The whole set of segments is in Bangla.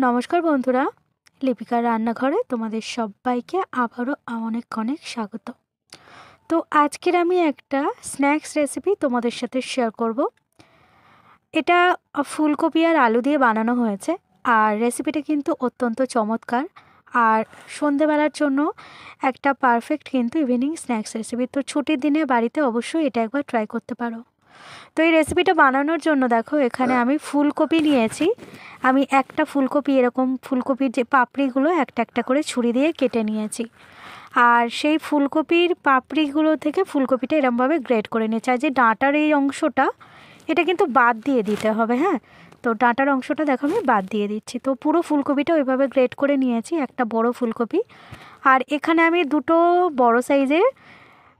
নমস্কার বন্ধুরা, লিপিকার রান্নাঘরে তোমাদের সবাইকে আবারও অনেক অনেক স্বাগত। তো আজকের আমি একটা স্ন্যাক্স রেসিপি তোমাদের সাথে শেয়ার করব। এটা ফুলকপি আর আলু দিয়ে বানানো হয়েছে, আর রেসিপিটা কিন্তু অত্যন্ত চমৎকার আর সন্ধেবেলার জন্য একটা পারফেক্ট কিন্তু ইভিনিং স্ন্যাক্স রেসিপি। তো ছুটির দিনে বাড়িতে অবশ্যই এটা একবার ট্রাই করতে পারো। তো এই রেসিপিটা বানানোর জন্য দেখো, এখানে আমি ফুলকপি নিয়েছি। আমি একটা ফুলকপি, এরকম ফুলকপির যে পাপড়িগুলো একটা একটা করে ছুরি দিয়ে কেটে নিয়েছি, আর সেই ফুলকপির পাপড়িগুলো থেকে ফুলকপিটা এরমভাবে গ্রেড করে নিয়েছি। আর যে ডাঁটার এই অংশটা, এটা কিন্তু বাদ দিয়ে দিতে হবে। হ্যাঁ, তো ডাঁটার অংশটা দেখো আমি বাদ দিয়ে দিচ্ছি। তো পুরো ফুলকপিটা ওইভাবে গ্রেড করে নিয়েছি, একটা বড় ফুলকপি। আর এখানে আমি দুটো বড় সাইজের,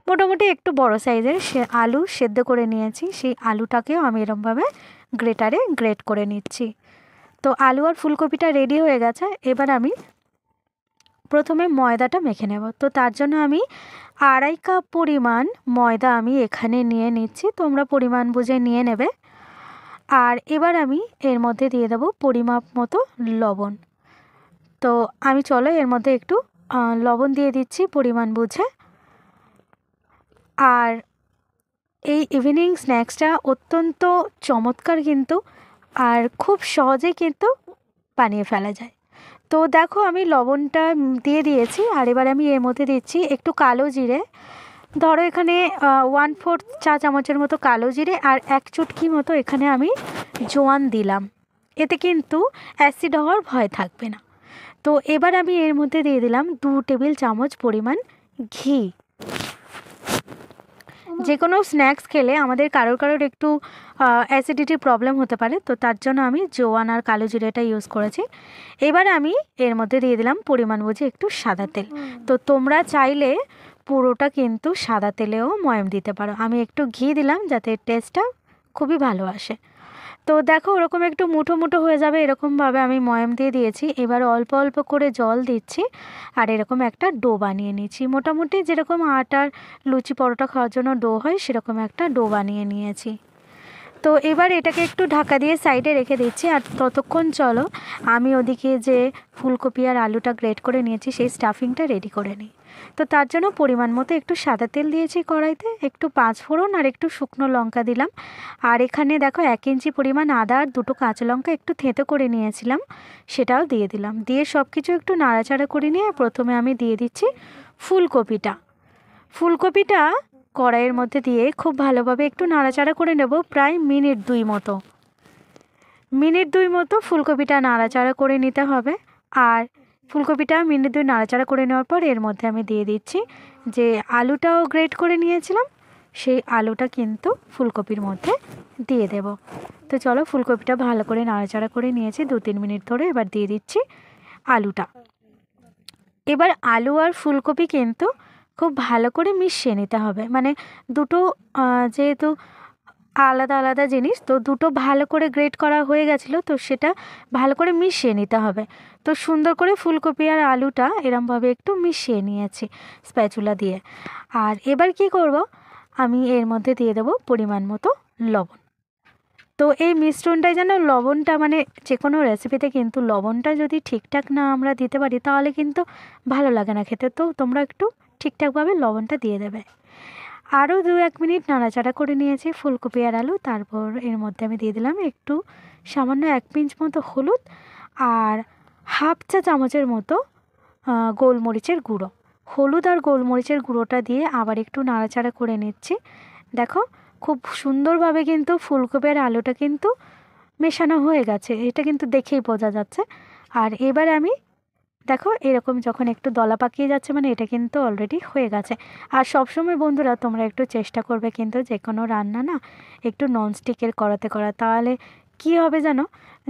মোটামুটি একটু বড় সাইজের আলু সেদ্ধ করে নিয়েছি। সেই আলুটাকেও আমি এরমভাবে গ্রেটারে গ্রেট করে নিচ্ছি। তো আলু আর ফুলকপিটা রেডি হয়ে গেছে। এবার আমি প্রথমে ময়দাটা মেখে নেব। তো তার জন্য আমি 2.5 কাপ পরিমাণ ময়দা আমি এখানে নিয়ে নিচ্ছি, তোমরা পরিমাণ বুঝে নিয়ে নেবে। আর এবার আমি এর মধ্যে দিয়ে দেবো পরিমাপ মতো লবণ। তো আমি চলো এর মধ্যে একটু লবণ দিয়ে দিচ্ছি পরিমাণ বুঝে। আর এই ইভিনিং স্ন্যাক্সটা অত্যন্ত চমৎকার কিন্তু, আর খুব সহজেই কিন্তু বানিয়ে ফেলা যায়। তো দেখো আমি লবণটা দিয়ে দিয়েছি। আর এবার আমি এর মধ্যে দিচ্ছি একটু কালো জিরে। ধরো এখানে 1/4 চা চামচের মতো কালো জিরে, আর 1 চুটকি মতো এখানে আমি জোয়ান দিলাম। এতে কিন্তু অ্যাসিড হওয়ার ভয় থাকবে না। তো এবার আমি এর মধ্যে দিয়ে দিলাম 2 টেবিল চামচ পরিমাণ ঘি। যে কোনো স্ন্যাক্স খেলে আমাদের কারোর একটু অ্যাসিডিটির প্রবলেম হতে পারে, তো তার জন্য আমি জোয়ান আর কালো জিরেটা ইউজ করেছি। এবার আমি এর মধ্যে দিয়ে দিলাম পরিমাণ বুঝে একটু সাদা তেল। তো তোমরা চাইলে পুরোটা কিন্তু সাদা তেলেও ময়াম দিতে পারো। আমি একটু ঘি দিলাম যাতে টেস্টটা খুবই ভালো আসে। তো দেখো ওরকম একটু মুঠো মুঠো হয়ে যাবে, এরকমভাবে আমি ময়াম দিয়ে দিয়েছি। এবার অল্প অল্প করে জল দিচ্ছি, আর এরকম একটা ডো বানিয়ে নিয়েছি। মোটামুটি যেরকম আটার লুচি পরোটা খাওয়ার জন্য ডো হয়, সেরকম একটা ডো বানিয়ে নিয়েছি। তো এবার এটাকে একটু ঢাকা দিয়ে সাইডে রেখে দিচ্ছি। আর ততক্ষণ চলো আমি ওদিকে যে ফুলকপি আর আলুটা গ্রেট করে নিয়েছি সেই স্টাফিংটা রেডি করে নিই। তো তার জন্য পরিমাণ মতো একটু সাদা তেল দিয়েছি কড়াইতে, একটু 5 ফোড়ন আর একটু শুকনো লঙ্কা দিলাম। আর এখানে দেখো 1 ইঞ্চি পরিমাণ আদা আর 2টো কাঁচা লঙ্কা একটু থেঁতো করে নিয়েছিলাম, সেটাও দিয়ে দিলাম। দিয়ে সব কিছু একটু নাড়াচাড়া করে নিয়ে প্রথমে আমি দিয়ে দিচ্ছি ফুলকপিটা কড়াইয়ের মধ্যে দিয়ে খুব ভালোভাবে একটু নাড়াচাড়া করে নেব, প্রায় মিনিট দুই মতো ফুলকপিটা নাড়াচাড়া করে নিতে হবে। আর ফুলকপিটা মিনিট 2 নাড়াচাড়া করে নেওয়ার পর এর মধ্যে আমি দিয়ে দিচ্ছি যে আলুটাও গ্রেট করে নিয়েছিলাম, সেই আলুটা কিন্তু ফুলকপির মধ্যে দিয়ে দেব। তো চলো ফুলকপিটা ভালো করে নাড়াচাড়া করে নিয়েছি 2-3 মিনিট ধরে। এবার দিয়ে দিচ্ছি আলুটা। এবার আলু আর ফুলকপি কিন্তু খুব ভালো করে মিশিয়ে নিতে হবে। মানে দুটো যেহেতু আলাদা আলাদা জিনিস, তো দুটো ভালো করে গ্রেট করা হয়ে গেছিলো, তো সেটা ভালো করে মিশিয়ে নিতে হবে। তো সুন্দর করে ফুলকপি আর আলুটা এরমভাবে একটু মিশিয়ে নিয়েছি স্প্যাচুলা দিয়ে। আর এবার কি করব, আমি এর মধ্যে দিয়ে দেবো পরিমাণ মতো লবণ। তো এই মিশ্রণটায় যেন লবণটা, মানে যে কোনো রেসিপিতে কিন্তু লবণটা যদি ঠিকঠাক না আমরা দিতে পারি তাহলে কিন্তু ভালো লাগে না খেতে। তো তোমরা একটু ঠিকঠাকভাবে লবণটা দিয়ে দেবে। আরও 2-1 মিনিট নাড়াচাড়া করে নিয়েছি ফুলকপি আর আলু। তারপর এর মধ্যে আমি দিয়ে দিলাম একটু সামান্য 1 পিঞ্চ মতো হলুদ, আর 1/2 চা চামচের মতো গোলমরিচের গুঁড়ো। হলুদ আর গোলমরিচের গুঁড়োটা দিয়ে আবার একটু নাড়াচাড়া করে নিচ্ছি। দেখো খুব সুন্দরভাবে কিন্তু ফুলকপি আর আলুটা কিন্তু মেশানো হয়ে গেছে, এটা কিন্তু দেখেই বোঝা যাচ্ছে। আর এবার আমি দেখো এরকম যখন একটু দলা পাকিয়ে যাচ্ছে, মানে এটা কিন্তু অলরেডি হয়ে গেছে। আর সবসময় বন্ধুরা তোমরা একটু চেষ্টা করবে কিন্তু যে কোনো রান্না না একটু ননস্টিকের কড়াতে করা, তাহলে কি হবে জানো,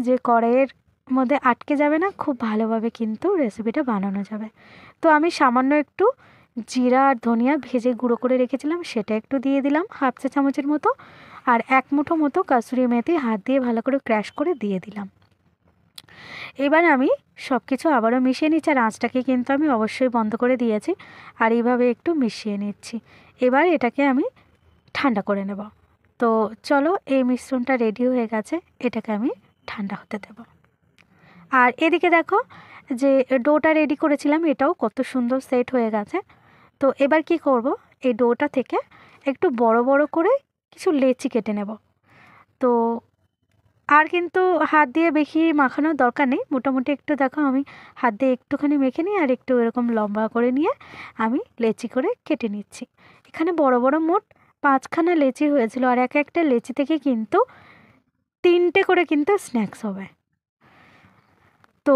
যে কড়াইয়ের মধ্যে আটকে যাবে না, খুব ভালোভাবে কিন্তু রেসিপিটা বানানো যাবে। তো আমি সামান্য একটু জিরা আর ধনিয়া ভেজে গুঁড়ো করে রেখেছিলাম, সেটা একটু দিয়ে দিলাম 1/2 চা চামচের মতো। আর 1 মুঠো মতো কাসুরি মেথি হাত দিয়ে ভালো করে ক্র্যাশ করে দিয়ে দিলাম। এবার আমি সব কিছু আবারও মিশিয়ে নিচ্ছি, আর আঁচটাকে কিন্তু আমি অবশ্যই বন্ধ করে দিয়েছি। আর এইভাবে একটু মিশিয়ে নিচ্ছি। এবার এটাকে আমি ঠান্ডা করে নেব। তো চলো এই মিশ্রণটা রেডি হয়ে গেছে, এটাকে আমি ঠান্ডা হতে দেব। আর এদিকে দেখো যে ডোটা রেডি করেছিলাম, এটাও কত সুন্দর সেট হয়ে গেছে। তো এবার কি করব, এই ডোটা থেকে একটু বড় বড় করে কিছু লেচি কেটে নেব। তো আর কিন্তু হাত দিয়ে বেশি মাখানোর দরকার নেই, মোটামুটি একটু দেখো আমি হাত দিয়ে একটুখানি মেখে নিই আর একটু এরকম লম্বা করে নিয়ে আমি লেচি করে কেটে নিচ্ছি। এখানে বড় বড় মোট 5খানা লেচি হয়েছিল, আর এক একটা লেচি থেকে কিন্তু 3টে করে কিন্তু স্ন্যাক্স হবে। তো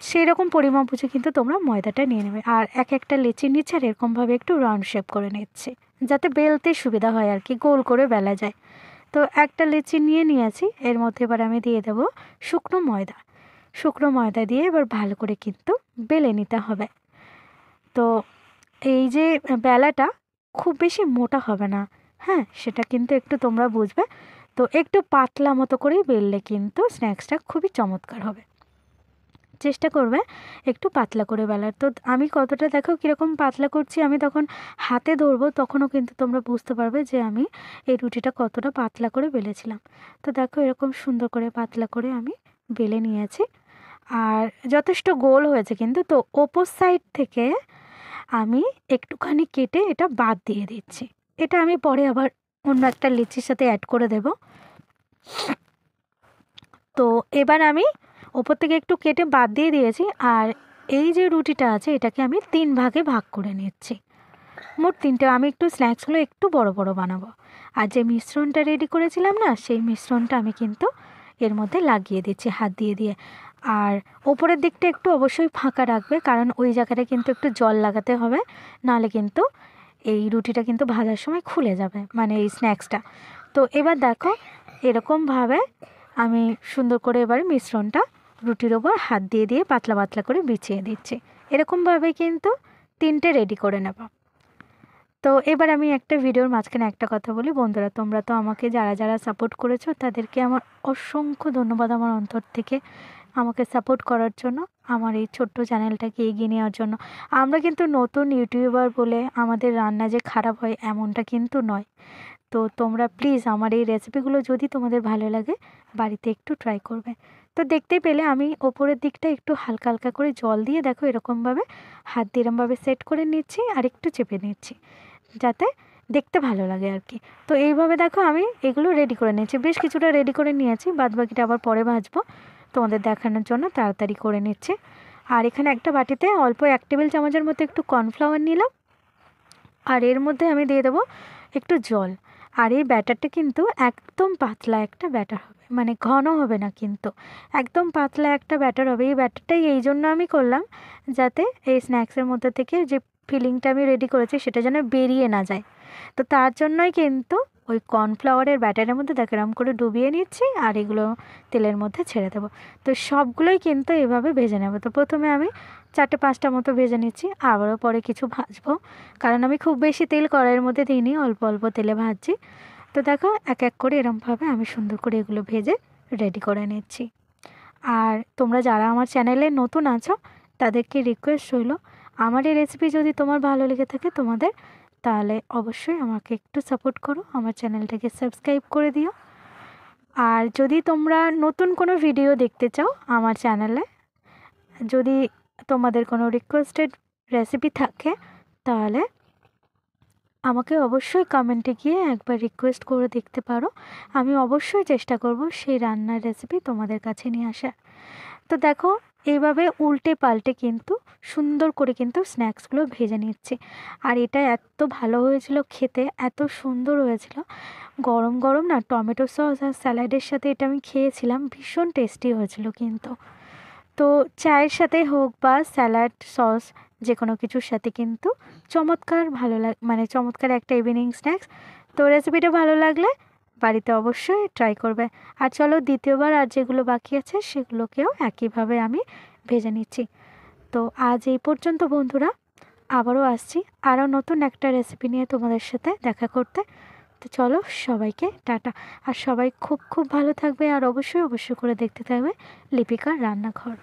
সেই রকম পরিমাপ বুঝে কিন্তু তোমরা ময়দাটা নিয়ে নেবে। আর এক একটা লেচির নিচে আর এরকমভাবে একটু রাউন্ড শেপ করে নিচ্ছি, যাতে বেলতে সুবিধা হয় আর কি, গোল করে বেলা যায়। তো একটা লেচি নিয়েছি, এর মধ্যে এবার আমি দিয়ে দেব শুকনো ময়দা। শুকনো ময়দা দিয়ে এবার ভালো করে কিন্তু বেলে নিতে হবে। তো এই যে বেলাটা খুব বেশি মোটা হবে না, হ্যাঁ, সেটা কিন্তু একটু তোমরা বুঝবে। তো একটু পাতলা মতো করেই বেললে কিন্তু স্ন্যাক্সটা খুবই চমৎকার হবে। চেষ্টা করবে একটু পাতলা করে বেলার। তো আমি কতটা দেখো কীরকম পাতলা করছি, আমি তখন হাতে ধরবো তখনও কিন্তু তোমরা বুঝতে পারবে যে আমি এই রুটিটা কতটা পাতলা করে বেলেছিলাম। তো দেখো এরকম সুন্দর করে পাতলা করে আমি বেলে নিয়েছি, আর যথেষ্ট গোল হয়েছে কিন্তু। তো ওপর সাইড থেকে আমি একটুখানি কেটে এটা বাদ দিয়ে দিচ্ছি। এটা আমি পরে আবার অন্য একটা লিচির সাথে অ্যাড করে দেব। তো এবার আমি ওপর থেকে একটু কেটে বাদ দিয়ে দিয়েছি, আর এই যে রুটিটা আছে এটাকে আমি 3 ভাগে ভাগ করে নিচ্ছি। মোট 3টে। আমি একটু স্ন্যাক্সগুলো একটু বড় বড় বানাবো। আর যে মিশ্রণটা রেডি করেছিলাম না, সেই মিশ্রণটা আমি কিন্তু এর মধ্যে লাগিয়ে দিচ্ছি হাত দিয়ে দিয়ে। আর ওপরের দিকটা একটু অবশ্যই ফাঁকা রাখবে, কারণ ওই জায়গাটা কিন্তু একটু জল লাগাতে হবে, নাহলে কিন্তু এই রুটিটা কিন্তু ভাজার সময় খুলে যাবে, মানে এই স্ন্যাক্সটা। তো এবার দেখো এরকমভাবে আমি সুন্দর করে এবার মিশ্রণটা রুটির ওপর হাত দিয়ে দিয়ে পাতলা পাতলা করে বিছিয়ে দিচ্ছি। এরকমভাবে কিন্তু 3টে রেডি করে নেব। তো এবার আমি একটা ভিডিওর মাঝখানে একটা কথা বলি, বন্ধুরা তোমরা তো আমাকে যারা যারা সাপোর্ট করেছো তাদেরকে আমার অসংখ্য ধন্যবাদ আমার অন্তর থেকে, আমাকে সাপোর্ট করার জন্য, আমার এই ছোট্ট চ্যানেলটাকে এগিয়ে নেওয়ার জন্য। আমরা কিন্তু নতুন ইউটিউবার বলে আমাদের রান্না যে খারাপ হয় এমনটা কিন্তু নয়। তো তোমরা প্লিজ আমার এই রেসিপিগুলো যদি তোমাদের ভালো লাগে বাড়িতে একটু ট্রাই করবে। তো দেখতে পেলে আমি ওপরের দিকটা একটু হালকা হালকা করে জল দিয়ে দেখো এরকমভাবে হাত দিয়ে এরমভাবে সেট করে নিচ্ছি আর একটু চেপে নিচ্ছি, যাতে দেখতে ভালো লাগে আর কি। তো এইভাবে দেখো আমি এগুলো রেডি করে নিয়েছি, বেশ কিছুটা রেডি করে নিয়েছি, বাদবাকিটা আবার পরে ভাজবো তোমাদের দেখানোর জন্য তাড়াতাড়ি করে নিচ্ছি। আর এখানে একটা বাটিতে অল্প 1 টেবিল চামচের মতো একটু কর্নফ্লাওয়ার নিলাম, আর এর মধ্যে আমি দিয়ে দেবো একটু জল। আর এই ব্যাটারটা কিন্তু একদম পাতলা একটা ব্যাটার হবে, মানে ঘন হবে না, কিন্তু একদম পাতলা একটা ব্যাটার হবে। এই ব্যাটারটাই এই জন্য আমি করলাম, যাতে এই স্ন্যাক্সের মধ্যে থেকে যে ফিলিংটা আমি রেডি করেছি সেটা যেন বেরিয়ে না যায়। তো তার জন্যই কিন্তু ওই কর্নফ্লাওয়ারের ব্যাটারের মধ্যে দেখো এরকম করে ডুবিয়ে নিচ্ছি, আর এগুলো তেলের মধ্যে ছেড়ে দেবো। তো সবগুলোই কিন্তু এভাবে ভেজে নেব। তো প্রথমে আমি 4-5টা মতো ভেজে নিচ্ছি, আবারও পরে কিছু ভাজবো, কারণ আমি খুব বেশি তেল কড়াইয়ের মধ্যে দিইনি, অল্প অল্প তেলে ভাজছি। তো দেখো এক এক করে এরমভাবে আমি সুন্দর করে এগুলো ভেজে রেডি করে নিচ্ছি। আর তোমরা যারা আমার চ্যানেলে নতুন আছো তাদেরকে রিকোয়েস্ট রইল, আমার এই রেসিপি যদি তোমার ভালো লেগে থাকে তোমাদের, তাহলে অবশ্যই আমাকে একটু সাপোর্ট করো, আমার চ্যানেলটাকে সাবস্ক্রাইব করে দিও। আর যদি তোমরা নতুন কোনো ভিডিও দেখতে চাও আমার চ্যানেলে, যদি তোমাদের কোনো রিকোয়েস্টেড রেসিপি থাকে, তাহলে আমাকে অবশ্যই কমেন্টে গিয়ে একবার রিকোয়েস্ট করে দেখতে পারো। আমি অবশ্যই চেষ্টা করব সেই রান্নার রেসিপি তোমাদের কাছে নিয়ে আসার। তো দেখো এইভাবে উল্টে পাল্টে কিন্তু সুন্দর করে কিন্তু স্ন্যাক্সগুলো ভেজে নিচ্ছি। আর এটা এত ভালো হয়েছিল খেতে, এত সুন্দর হয়েছিল, গরম গরম না টমেটো সস আর স্যালাডের সাথে এটা আমি খেয়েছিলাম, ভীষণ টেস্টি হয়েছিল কিন্তু। তো চায়ের সাথে হোক বা স্যালাড সস যে কোনো কিছুর সাথে কিন্তু চমৎকার ভালো মানে চমৎকার একটা ইভিনিং স্ন্যাক্স। তো রেসিপিটা ভালো লাগলে বাড়িতে অবশ্যই ট্রাই করবে। আর চলো দ্বিতীয়বার আর যেগুলো বাকি আছে সেগুলোকেও একইভাবে আমি ভেজে নিচ্ছি। তো আজ এই পর্যন্ত বন্ধুরা, আবারও আসছি আরও নতুন একটা রেসিপি নিয়ে তোমাদের সাথে দেখা করতে। তো চলো সবাইকে টাটা। আর সবাই খুব খুব ভালো থাকবে, আর অবশ্যই অবশ্যই করে দেখতে থাকবে লিপিকার রান্নাঘর।